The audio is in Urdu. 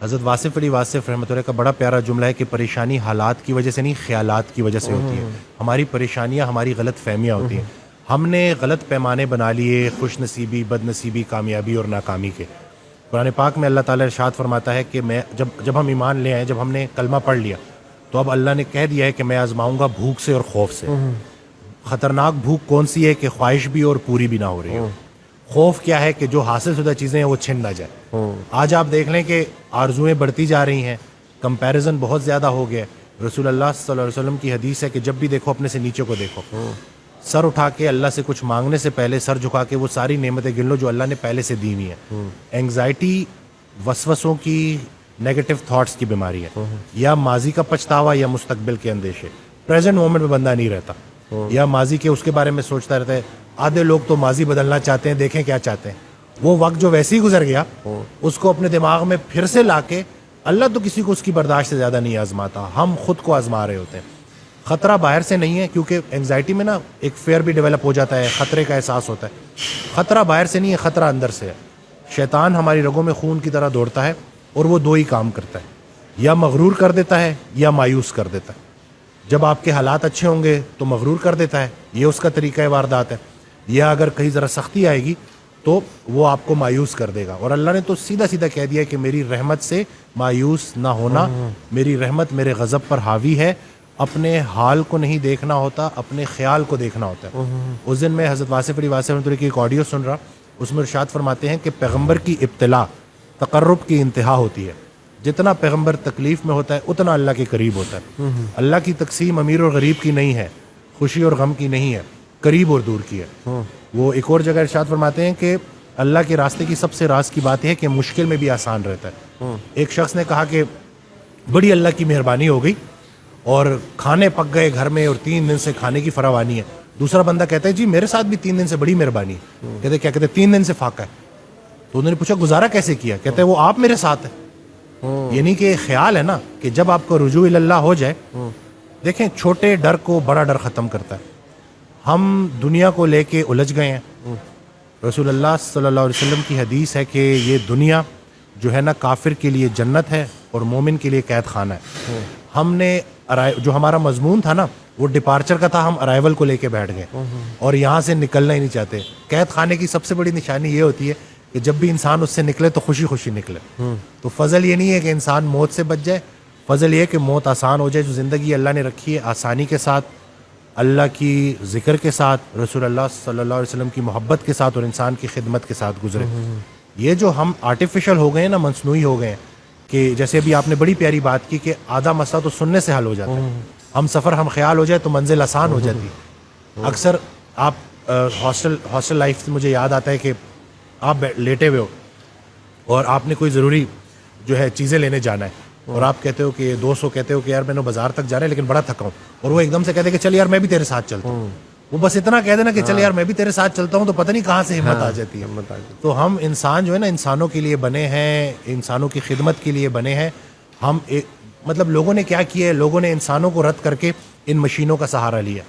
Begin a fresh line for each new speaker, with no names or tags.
حضرت واصف علی واصف رحمۃ اللہ کا بڑا پیارا جملہ ہے کہ پریشانی حالات کی وجہ سے نہیں خیالات کی وجہ سے ہوتی ہے. ہماری پریشانیاں ہماری غلط فہمیاں ہوتی ہیں. ہم نے غلط پیمانے بنا لیے خوش نصیبی بد نصیبی کامیابی اور ناکامی کے. قرآن پاک میں اللہ تعالیٰ ارشاد فرماتا ہے کہ میں جب ہم ایمان لے آئے, جب ہم نے کلمہ پڑھ لیا تو اب اللہ نے کہہ دیا ہے کہ میں آزماؤں گا بھوک سے اور خوف سے. خطرناک بھوک کون سی ہے کہ خواہش بھی اور پوری بھی نہ ہو رہی ہو. خوف کیا ہے کہ جو حاصل شدہ چیزیں ہیں وہ چھن نہ جائے. آج آپ دیکھ لیں کہ آرزویں بڑھتی جا رہی ہیں, کمپیریزن بہت زیادہ ہو گیا. رسول اللہ صلی اللہ علیہ وسلم کی حدیث ہے کہ جب بھی دیکھو اپنے سے نیچے کو دیکھو, سر اٹھا کے اللہ سے کچھ مانگنے سے پہلے سر جھکا کے وہ ساری نعمتیں گن لو جو اللہ نے پہلے سے دی ہوئی ہیں. اینگزائٹی وسوسوں کی نیگیٹو تھاٹس کی بیماری ہے, یا ماضی کا پچھتاوا یا مستقبل کے اندیشے. پریزنٹ مومنٹ میں بندہ نہیں رہتا, یا ماضی کے اس کے بارے میں سوچتا رہتا ہے. آدھے لوگ تو ماضی بدلنا چاہتے ہیں, دیکھیں کیا چاہتے ہیں. وہ وقت جو ویسے ہی گزر گیا اس کو اپنے دماغ میں پھر سے لا کے, اللہ تو کسی کو اس کی برداشت سے زیادہ نہیں آزماتا, ہم خود کو آزما رہے ہوتے ہیں. خطرہ باہر سے نہیں ہے, کیونکہ انگزائٹی میں نا ایک فیئر بھی ڈیولپ ہو جاتا ہے, خطرے کا احساس ہوتا ہے. خطرہ باہر سے نہیں ہے, خطرہ اندر سے ہے. شیطان ہماری رگوں میں خون کی طرح دوڑتا ہے اور وہ دو ہی کام کرتا ہے, یا مغرور کر دیتا ہے یا مایوس کر دیتا ہے. جب آپ کے حالات اچھے ہوں گے تو مغرور کر دیتا ہے, یہ اس کا طریقہ واردات ہے. یا اگر کہیں ذرا سختی آئے گی تو وہ آپ کو مایوس کر دے گا. اور اللہ نے تو سیدھا سیدھا کہہ دیا کہ میری رحمت سے مایوس نہ ہونا, میری رحمت میرے غضب پر حاوی ہے. اپنے حال کو نہیں دیکھنا ہوتا, اپنے خیال کو دیکھنا ہوتا ہے. اس دن میں حضرت واصف علی واصف رحمۃ اللہ کی ایک آڈیو سن رہا, اس میں ارشاد فرماتے ہیں کہ پیغمبر کی ابتلا تقرب کی انتہا ہوتی ہے. جتنا پیغمبر تکلیف میں ہوتا ہے اتنا اللہ کے قریب ہوتا ہے. اللہ کی تقسیم امیر اور غریب کی نہیں ہے, خوشی اور غم کی نہیں ہے, قریب اور دور کی ہے. وہ ایک اور جگہ ارشاد فرماتے ہیں کہ اللہ کے راستے کی سب سے راز کی بات ہے کہ مشکل میں بھی آسان رہتا ہے. ایک شخص نے کہا کہ بڑی اللہ کی مہربانی ہو گئی اور کھانے پک گئے گھر میں اور 3 دن سے کھانے کی فراوانی ہے. دوسرا بندہ کہتا ہے جی میرے ساتھ بھی 3 دن سے بڑی مہربانی ہے. کہتے کیا؟ کہتے 3 دن سے فاقہ ہے. تو انہوں نے پوچھا گزارا کیسے کیا؟ کہتے وہ آپ میرے ساتھ ہیں. یعنی کہ خیال ہے نا کہ جب آپ کو رجوع اللہ ہو جائے, دیکھیں چھوٹے ڈر کو بڑا ڈر ختم کرتا ہے. ہم دنیا کو لے کے الجھ گئے ہیں. رسول اللہ صلی اللہ علیہ وسلم کی حدیث ہے کہ یہ دنیا جو ہے نا کافر کے لیے جنت ہے اور مومن کے لیے قید خانہ ہے. ہم نے جو ہمارا مضمون تھا نا وہ ڈپارچر کا تھا, ہم ارائیول کو لے کے بیٹھ گئے اور یہاں سے نکلنا ہی نہیں چاہتے. قید خانے کی سب سے بڑی نشانی یہ ہوتی ہے کہ جب بھی انسان اس سے نکلے تو خوشی خوشی نکلے. تو فضل یہ نہیں ہے کہ انسان موت سے بچ جائے, فضل یہ ہے کہ موت آسان ہو جائے. جو زندگی اللہ نے رکھی ہے آسانی کے ساتھ, اللہ کی ذکر کے ساتھ, رسول اللہ صلی اللہ علیہ وسلم کی محبت کے ساتھ اور انسان کی خدمت کے ساتھ گزرے. یہ جو ہم آرٹیفیشل ہو گئے ہیں نا, مصنوعی ہو گئے ہیں, کہ جیسے ابھی آپ نے بڑی پیاری بات کی کہ آدھا مسئلہ تو سننے سے حل ہو جاتا ہے. ہم سفر ہم خیال ہو جائے تو منزل آسان ہو جاتی ہے. اکثر آپ ہاسٹل لائف سے مجھے یاد آتا ہے کہ آپ لیٹے ہوئے ہو اور آپ نے کوئی ضروری جو ہے چیزیں لینے جانا ہے, اور آپ کہتے ہو کہ دوست کو کہتے ہو کہ یار میں نے بازار تک جانا ہے لیکن بڑا تھکا ہوں, اور وہ ایک دم سے کہتے ہیں کہ چل یار میں بھی تیرے ساتھ چلتا ہوں. وہ بس اتنا کہہ دینا کہ چل یار میں بھی تیرے ساتھ چلتا ہوں, تو پتہ نہیں کہاں سے ہمت آ جاتی ہے. تو ہم انسان جو ہے نا انسانوں کے لیے بنے ہیں, انسانوں کی خدمت کے لیے بنے ہیں. ہم مطلب لوگوں نے کیا کیا ہے, لوگوں نے انسانوں کو رد کر کے ان مشینوں کا سہارا لیا.